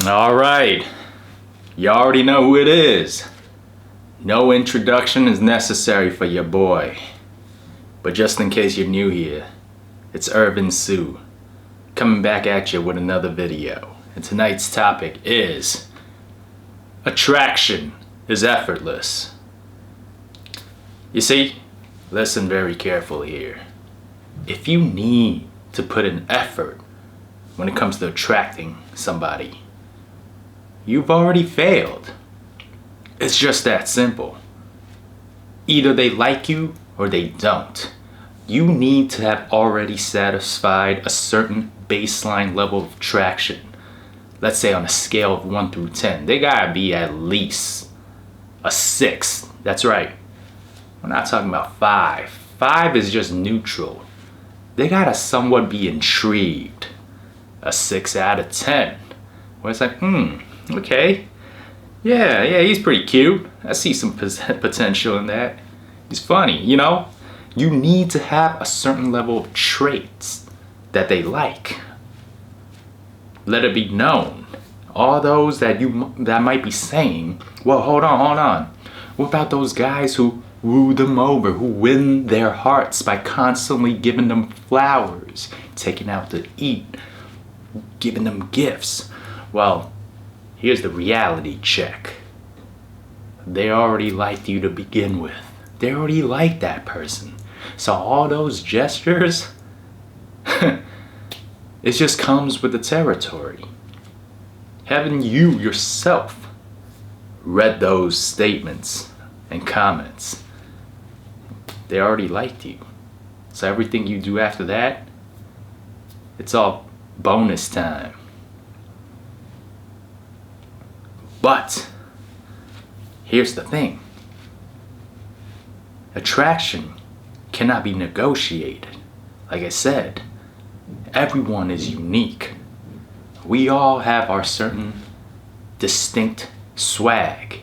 All right, you already know who it is. No introduction is necessary for your boy. But just in case you're new here, it's Urban Sue, coming back at you with another video. And tonight's topic is attraction is effortless. You see, listen very carefully here. If you need to put in effort when it comes to attracting somebody, you've already failed. It's just that simple. Either they like you or they don't. You need to have already satisfied a certain baseline level of attraction. Let's say on a scale of 1 through 10, they gotta be at least a 6. That's right. We're not talking about 5. 5 is just neutral. They gotta somewhat be intrigued. A 6 out of 10. Where it's like, okay. Yeah, he's pretty cute. I see some potential in that. He's funny, you know? You need to have a certain level of traits that they like. Let it be known. All those that might be saying, well, hold on. What about those guys who woo them over, who win their hearts by constantly giving them flowers, taking out to eat, giving them gifts? Well, here's the reality check. They already liked you to begin with. They already liked that person. So all those gestures, it just comes with the territory. Haven't you yourself read those statements and comments? They already liked you. So everything you do after that, it's all bonus time. But here's the thing. Attraction cannot be negotiated. Like I said, everyone is unique. We all have our certain distinct swag,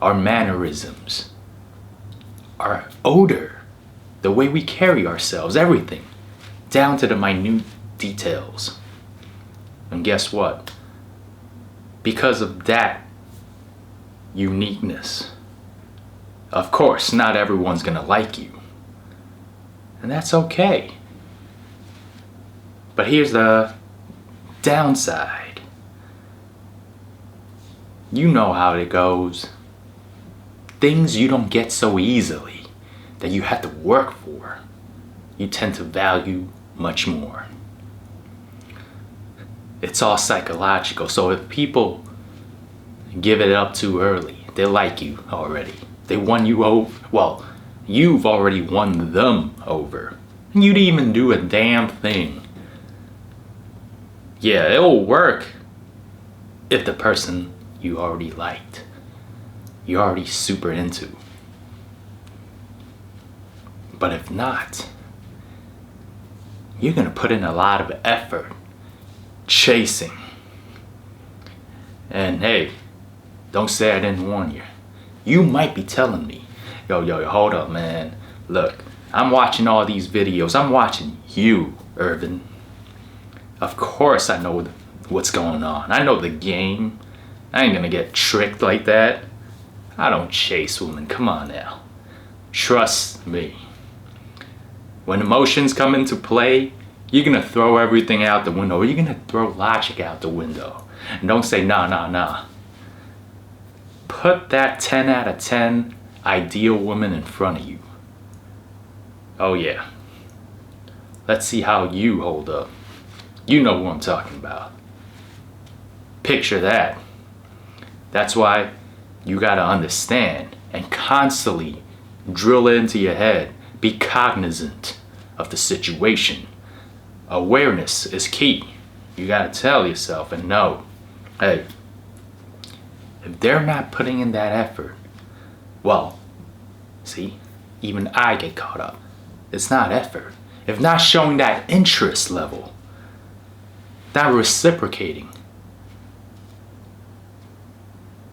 our mannerisms, our odor, the way we carry ourselves, everything, down to the minute details. And guess what? Because of that uniqueness, of course, not everyone's gonna like you. And that's okay. But here's the downside. You know how it goes. Things you don't get so easily, that you have to work for, you tend to value much more. It's all psychological. So if people give it up too early, they like you already. They won you over. Well, you've already won them over. And you didn't even do a damn thing. Yeah, it'll work if the person you already liked, you're already super into. But if not, you're gonna put in a lot of effort chasing. And hey, don't say I didn't warn you. You might be telling me, yo, hold up, man. Look, I'm watching all these videos. I'm watching you, Irvin. Of course I know what's going on. I know the game. I ain't gonna get tricked like that. I don't chase women. Come on now. Trust me. When emotions come into play, you're gonna throw everything out the window. Or you're gonna throw logic out the window. And don't say, nah. Put that 10 out of 10 ideal woman in front of you. Oh yeah. Let's see how you hold up. You know who I'm talking about. Picture that. That's why you gotta understand and constantly drill it into your head. Be cognizant of the situation. Awareness is key. You gotta tell yourself and know, hey, if they're not putting in that effort, well, see, even I get caught up. It's not effort. If not showing that interest level, not reciprocating,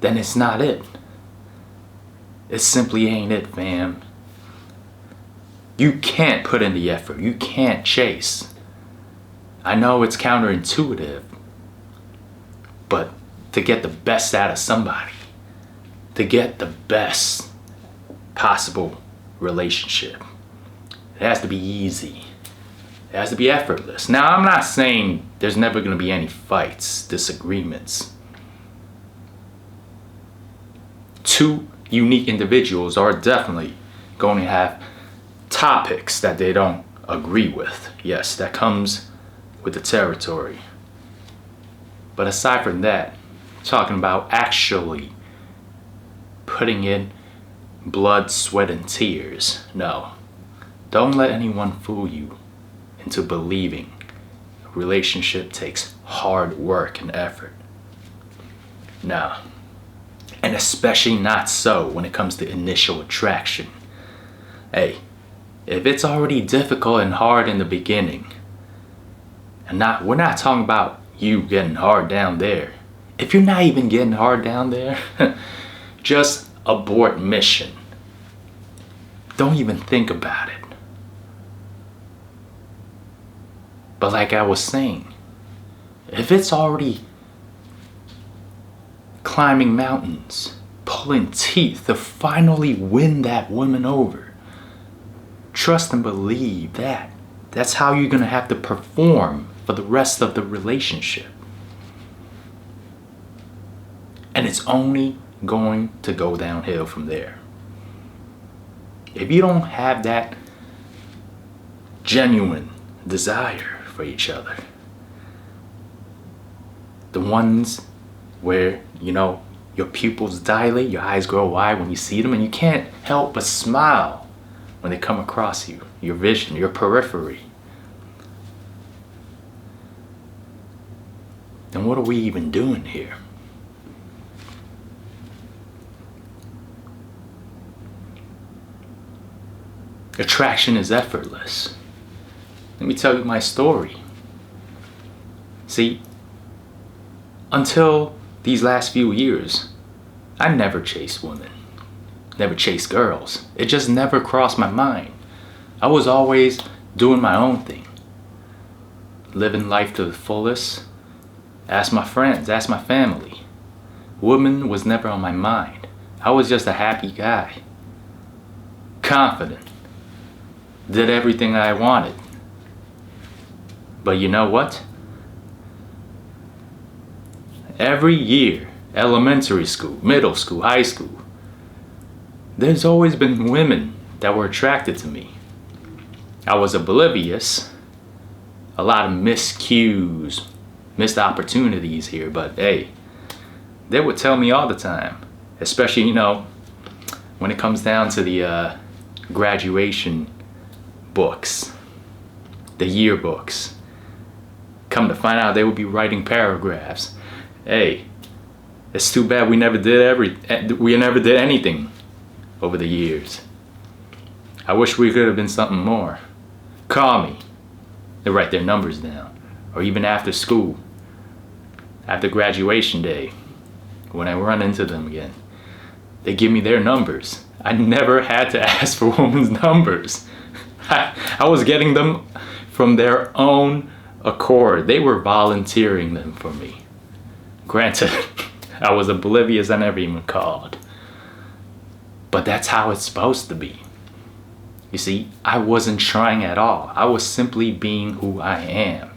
then it's not it. It simply ain't it, fam. You can't put in the effort. You can't chase. I know it's counterintuitive, But to get the best out of somebody, to get the best possible relationship, it has to be easy. It has to be effortless. Now, I'm not saying there's never going to be any fights, disagreements. Two unique individuals are definitely going to have topics that they don't agree with. Yes, that comes with the territory. But aside from that, talking about actually putting in blood, sweat, and tears. No, don't let anyone fool you into believing a relationship takes hard work and effort. No, and especially not so when it comes to initial attraction. Hey, if it's already difficult and hard in the beginning, and we're not talking about you getting hard down there. If you're not even getting hard down there, just abort mission. Don't even think about it. But like I was saying, if it's already climbing mountains, pulling teeth to finally win that woman over, trust and believe that. That's how you're going to have to perform for the rest of the relationship. And it's only going to go downhill from there. If you don't have that genuine desire for each other, the ones where, your pupils dilate, your eyes grow wide when you see them, and you can't help but smile when they come across you, your vision, your periphery, then what are we even doing here? Attraction is effortless. Let me tell you my story. See, until these last few years, I never chased women, never chased girls. It just never crossed my mind. I was always doing my own thing, living life to the fullest. Ask my friends, ask my family. Woman was never on my mind. I was just a happy guy, confident, did everything I wanted. But you know what? Every year, elementary school, middle school, high school, there's always been women that were attracted to me. I was oblivious. A lot of missed cues, missed opportunities here, but hey, they would tell me all the time, especially, when it comes down to the graduation books, the yearbooks. Come to find out they would be writing paragraphs. Hey, it's too bad we never did anything over the years. I wish we could have been something more. Call me. They write their numbers down. Or even after school, after graduation day, when I run into them again, they give me their numbers. I never had to ask for women's numbers. I was getting them from their own accord. They were volunteering them for me. Granted, I was oblivious, I never even called. But that's how it's supposed to be. You see, I wasn't trying at all. I was simply being who I am.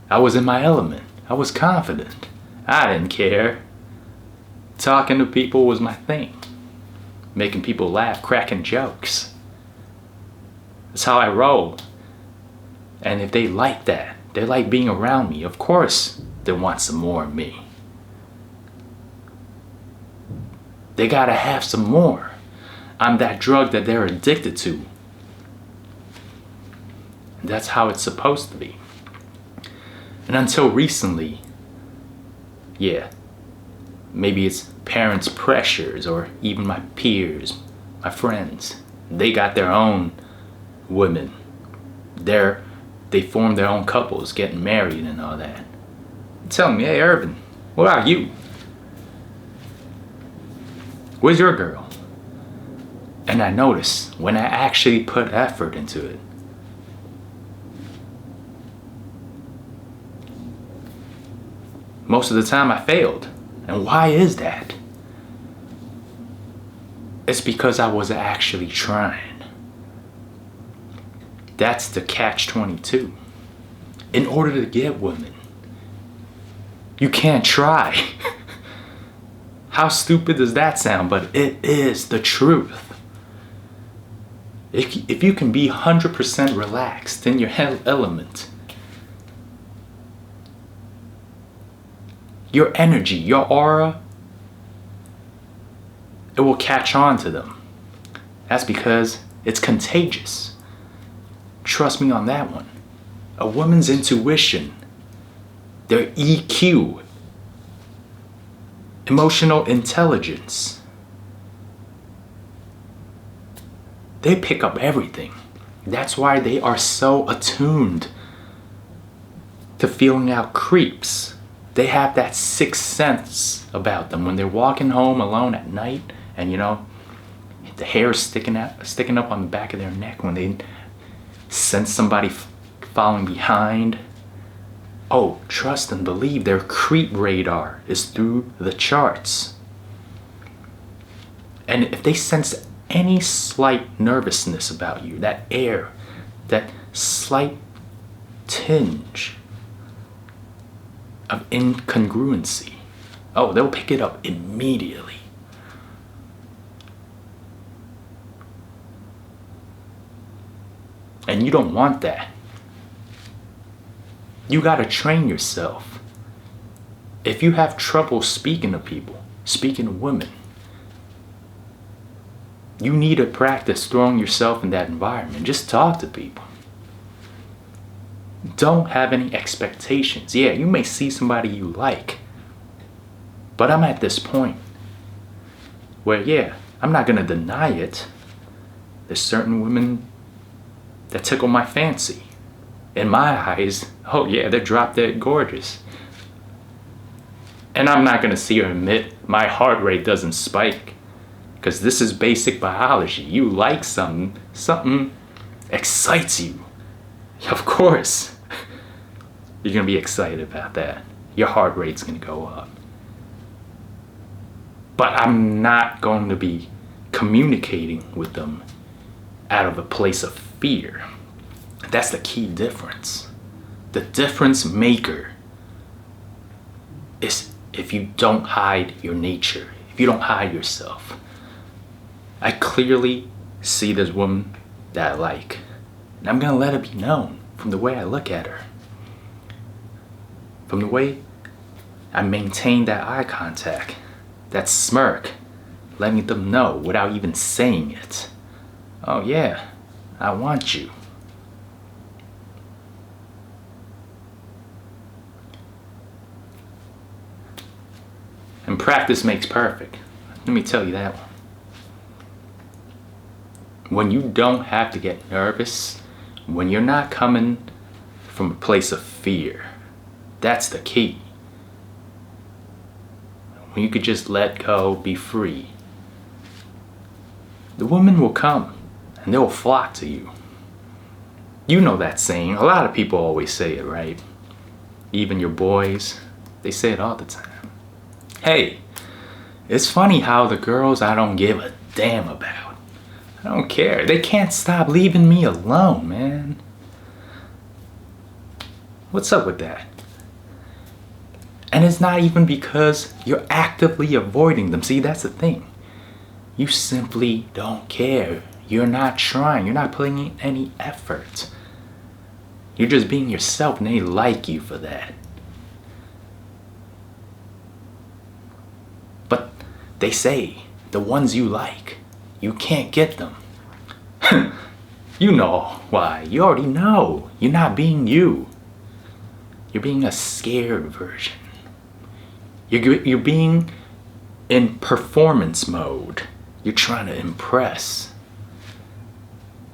I was in my element. I was confident. I didn't care. Talking to people was my thing. Making people laugh, cracking jokes. That's how I roll. And if they like that, they like being around me, of course they want some more of me. They gotta have some more. I'm that drug that they're addicted to. And that's how it's supposed to be. And until recently, maybe it's parents' pressures or even my peers, my friends. They got their own women. They form their own couples, getting married and all that. Tell me, hey Irvin, what about you? Where's your girl? And I notice when I actually put effort into it, most of the time I failed. And why is that? It's because I was actually trying. That's the catch-22. In order to get women, you can't try. How stupid does that sound? But it is the truth. If you can be 100% relaxed in your element, your energy, your aura, it will catch on to them. That's because it's contagious. Trust me on that one. A woman's intuition, their EQ, emotional intelligence, they pick up everything. That's why they are so attuned to feeling out creeps. They have that sixth sense about them when they're walking home alone at night, and the hair is sticking up on the back of their neck when they sense somebody following behind. Oh, trust and believe, their creep radar is through the charts. And if they sense any slight nervousness about you, that air, that slight tinge of incongruency, oh, they'll pick it up immediately. And you don't want that. You gotta train yourself. If you have trouble speaking to people, speaking to women, you need to practice throwing yourself in that environment. Just talk to people. Don't have any expectations. Yeah, you may see somebody you like, but I'm at this point where, yeah, I'm not gonna deny it. There's certain women that tickle my fancy. In my eyes, oh yeah, they're drop dead gorgeous. And I'm not gonna see or admit my heart rate doesn't spike, because this is basic biology. You like something excites you. Of course, you're gonna be excited about that. Your heart rate's gonna go up. But I'm not going to be communicating with them out of a place of fear. That's the key difference. The difference maker is if you don't hide your nature, if you don't hide yourself. I clearly see this woman that I like, and I'm gonna let it be known from the way I look at her, from the way I maintain that eye contact, that smirk, letting them know without even saying it. Oh yeah, I want you. And practice makes perfect. Let me tell you that one. When you don't have to get nervous, when you're not coming from a place of fear, that's the key. When you could just let go, be free, the woman will come and they'll flock to you. You know that saying. A lot of people always say it, right? Even your boys, they say it all the time. Hey, it's funny how the girls I don't give a damn about, I don't care. They can't stop leaving me alone, man. What's up with that? And it's not even because you're actively avoiding them. See, that's the thing. You simply don't care. You're not trying. You're not putting in any effort. You're just being yourself, and they like you for that. But they say the ones you like, you can't get them. You know why. You already know. You're not being you. You're being a scared version. You're being in performance mode. You're trying to impress.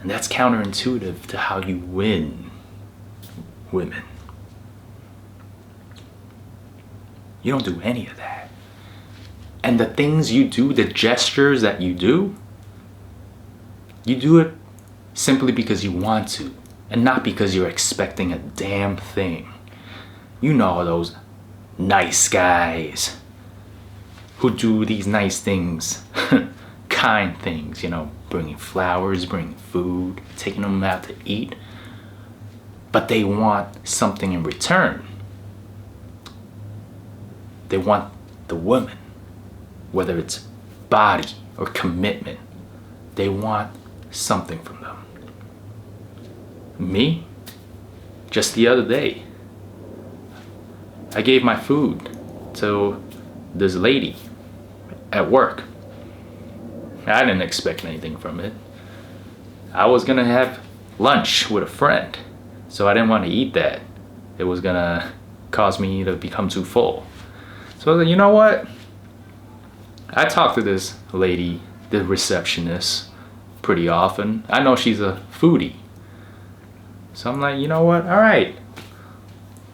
And that's counterintuitive to how you win women. You don't do any of that. And the things you do, the gestures that you do it simply because you want to, and not because you're expecting a damn thing. You know those nice guys who do these nice things, kind things, you know, bringing flowers, bringing food, taking them out to eat, but they want something in return. They want the woman, whether it's body or commitment, they want something from them. Me, just the other day, I gave my food to this lady at work. I didn't expect anything from it. I was gonna have lunch with a friend, so I didn't want to eat that. It was gonna cause me to become too full. So I was like, you know what? I talk to this lady, the receptionist, pretty often. I know she's a foodie. So I'm like, you know what? All right,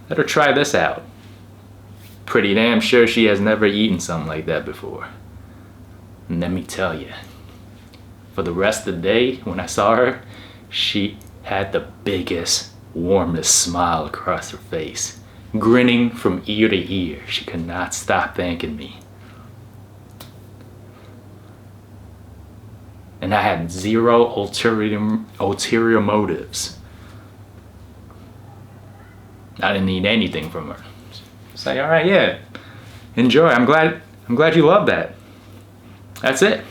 let her try this out. Pretty damn sure she has never eaten something like that before. And let me tell you, for the rest of the day, when I saw her, she had the biggest, warmest smile across her face, grinning from ear to ear. She could not stop thanking me. And I had zero ulterior motives. I didn't need anything from her. Say, all right, yeah, enjoy. I'm glad you love that. That's it.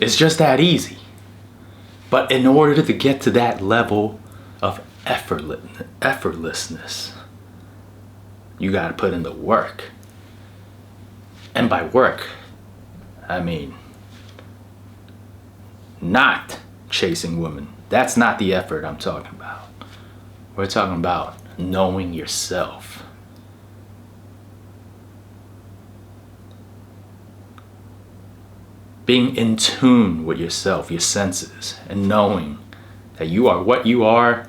It's just that easy. But in order to get to that level of effortlessness, you gotta put in the work. And by work, I mean not chasing women. That's not the effort I'm talking about. We're talking about knowing yourself. Being in tune with yourself, your senses, and knowing that you are what you are.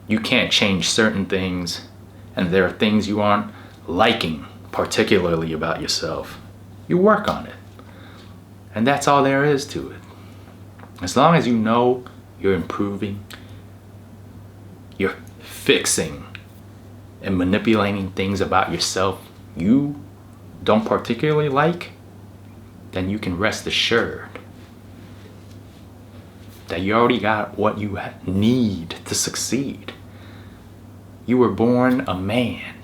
You can't change certain things, and there are things you aren't liking particularly about yourself. You work on it. And that's all there is to it. As long as you know you're improving, you're fixing and manipulating things about yourself you don't particularly like, then you can rest assured that you already got what you need to succeed. You were born a man.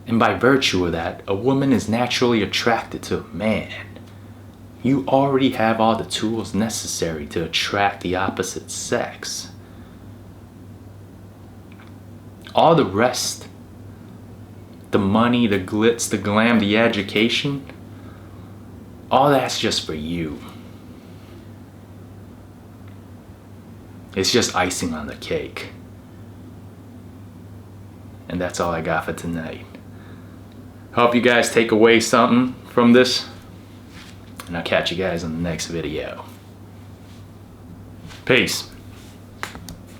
And by virtue of that, a woman is naturally attracted to a man. You already have all the tools necessary to attract the opposite sex. All the rest, the money, the glitz, the glam, the education, all that's just for you. It's just icing on the cake. And that's all I got for tonight. Hope you guys take away something from this. And I'll catch you guys in the next video. Peace.